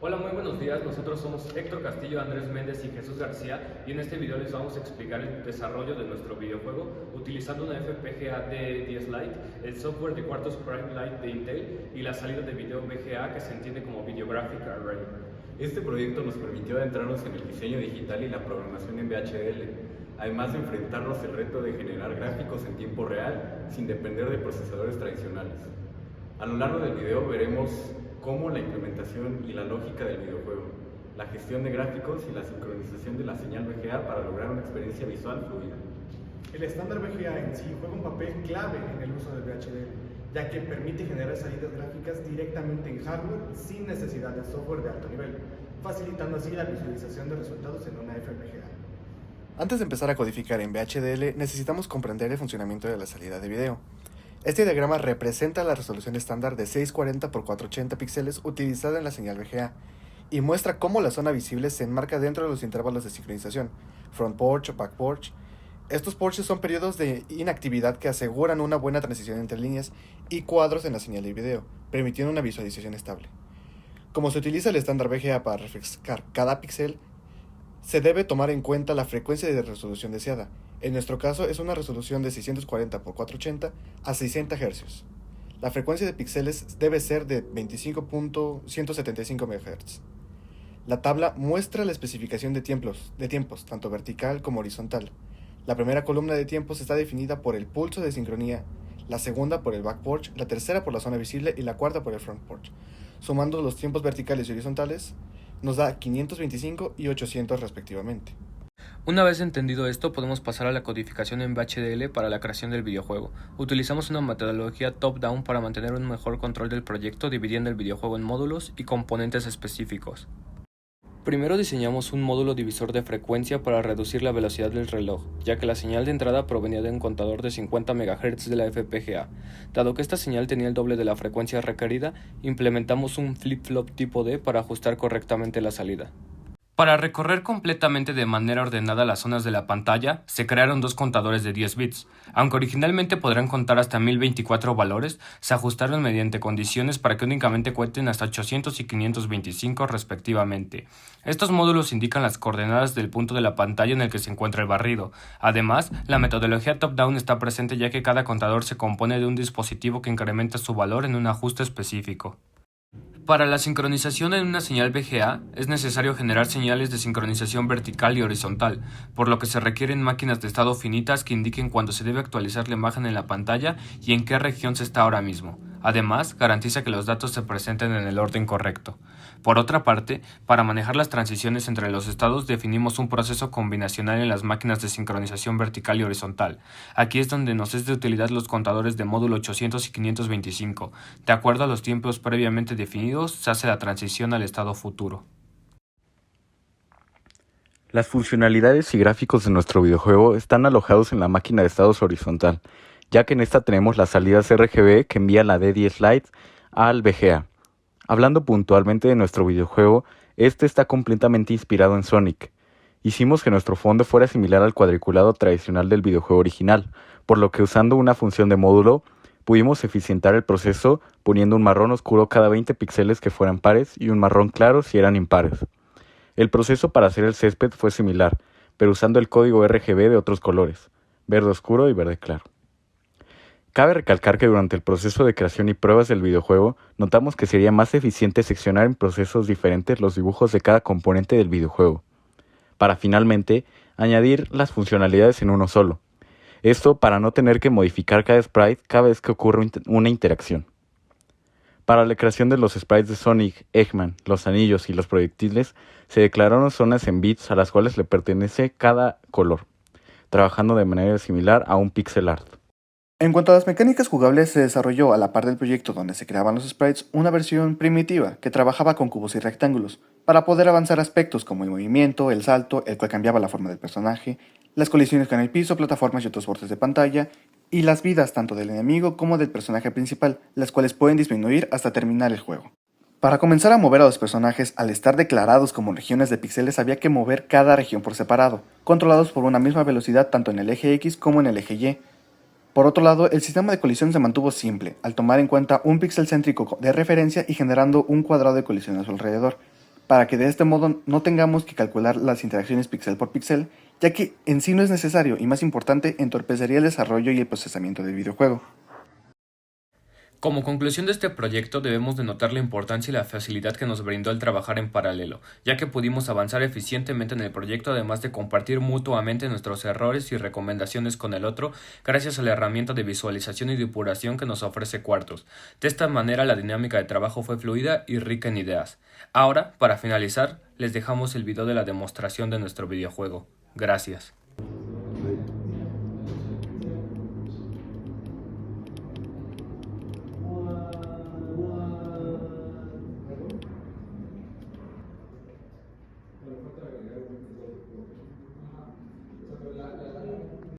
Hola, muy buenos días. Nosotros somos Héctor Castillo, Andrés Méndez y Jesús García, y en este video les vamos a explicar el desarrollo de nuestro videojuego utilizando una FPGA de 10 Lite, el software de cuartos Prime Lite de Intel y la salida de video VGA, que se entiende como Video Graphic Array. Este proyecto nos permitió adentrarnos en el diseño digital y la programación en VHDL, además de enfrentarnos al reto de generar gráficos en tiempo real sin depender de procesadores tradicionales. A lo largo del video veremos cómo la implementación y la lógica del videojuego, la gestión de gráficos y la sincronización de la señal VGA para lograr una experiencia visual fluida. El estándar VGA en sí juega un papel clave en el uso del VHDL, ya que permite generar salidas gráficas directamente en hardware sin necesidad de software de alto nivel, facilitando así la visualización de resultados en una FPGA. Antes de empezar a codificar en VHDL, necesitamos comprender el funcionamiento de la salida de video. Este diagrama representa la resolución estándar de 640 x 480 píxeles utilizada en la señal VGA y muestra cómo la zona visible se enmarca dentro de los intervalos de sincronización, front porch o back porch. Estos porches son periodos de inactividad que aseguran una buena transición entre líneas y cuadros en la señal de video, permitiendo una visualización estable. Como se utiliza el estándar VGA para refrescar cada píxel, se debe tomar en cuenta la frecuencia de resolución deseada. En nuestro caso es una resolución de 640 x 480 a 60 Hz. La frecuencia de píxeles debe ser de 25.175 MHz. La tabla muestra la especificación de tiempos, tanto vertical como horizontal. La primera columna de tiempos está definida por el pulso de sincronía, la segunda por el back porch, la tercera por la zona visible y la cuarta por el front porch. Sumando los tiempos verticales y horizontales, nos da 525 y 800 respectivamente. Una vez entendido esto, podemos pasar a la codificación en VHDL para la creación del videojuego. Utilizamos una metodología top-down para mantener un mejor control del proyecto, dividiendo el videojuego en módulos y componentes específicos. Primero diseñamos un módulo divisor de frecuencia para reducir la velocidad del reloj, ya que la señal de entrada provenía de un contador de 50 MHz de la FPGA. Dado que esta señal tenía el doble de la frecuencia requerida, implementamos un flip-flop tipo D para ajustar correctamente la salida. Para recorrer completamente de manera ordenada las zonas de la pantalla, se crearon dos contadores de 10 bits. Aunque originalmente podrán contar hasta 1024 valores, se ajustaron mediante condiciones para que únicamente cuenten hasta 800 y 525 respectivamente. Estos módulos indican las coordenadas del punto de la pantalla en el que se encuentra el barrido. Además, la metodología top-down está presente ya que cada contador se compone de un dispositivo que incrementa su valor en un ajuste específico. Para la sincronización en una señal VGA es necesario generar señales de sincronización vertical y horizontal, por lo que se requieren máquinas de estado finitas que indiquen cuándo se debe actualizar la imagen en la pantalla y en qué región se está ahora mismo. Además, garantiza que los datos se presenten en el orden correcto. Por otra parte, para manejar las transiciones entre los estados definimos un proceso combinacional en las máquinas de sincronización vertical y horizontal. Aquí es donde nos es de utilidad los contadores de módulo 800 y 525. De acuerdo a los tiempos previamente definidos, se hace la transición al estado futuro. Las funcionalidades y gráficos de nuestro videojuego están alojados en la máquina de estados horizontal, ya que en esta tenemos las salidas RGB que envían la D10 Lite al VGA. Hablando puntualmente de nuestro videojuego, este está completamente inspirado en Sonic. Hicimos que nuestro fondo fuera similar al cuadriculado tradicional del videojuego original, por lo que usando una función de módulo, pudimos eficientar el proceso poniendo un marrón oscuro cada 20 píxeles que fueran pares y un marrón claro si eran impares. El proceso para hacer el césped fue similar, pero usando el código RGB de otros colores, verde oscuro y verde claro. Cabe recalcar que durante el proceso de creación y pruebas del videojuego, notamos que sería más eficiente seccionar en procesos diferentes los dibujos de cada componente del videojuego, para finalmente añadir las funcionalidades en uno solo. Esto para no tener que modificar cada sprite cada vez que ocurre una interacción. Para la creación de los sprites de Sonic, Eggman, los anillos y los proyectiles, se declararon zonas en bits a las cuales le pertenece cada color, trabajando de manera similar a un pixel art. En cuanto a las mecánicas jugables, se desarrolló a la par del proyecto donde se creaban los sprites una versión primitiva que trabajaba con cubos y rectángulos, para poder avanzar aspectos como el movimiento, el salto, el cual cambiaba la forma del personaje, las colisiones con el piso, plataformas y otros bordes de pantalla, y las vidas tanto del enemigo como del personaje principal, las cuales pueden disminuir hasta terminar el juego. Para comenzar a mover a los personajes, al estar declarados como regiones de píxeles, había que mover cada región por separado, controlados por una misma velocidad tanto en el eje X como en el eje Y. Por otro lado, el sistema de colisión se mantuvo simple, al tomar en cuenta un píxel céntrico de referencia y generando un cuadrado de colisión a su alrededor, para que de este modo no tengamos que calcular las interacciones píxel por píxel, ya que en sí no es necesario y, más importante, entorpecería el desarrollo y el procesamiento del videojuego. Como conclusión de este proyecto debemos de notar la importancia y la facilidad que nos brindó el trabajar en paralelo, ya que pudimos avanzar eficientemente en el proyecto además de compartir mutuamente nuestros errores y recomendaciones con el otro gracias a la herramienta de visualización y depuración que nos ofrece Quartus. De esta manera la dinámica de trabajo fue fluida y rica en ideas. Ahora, para finalizar, les dejamos el video de la demostración de nuestro videojuego. Gracias.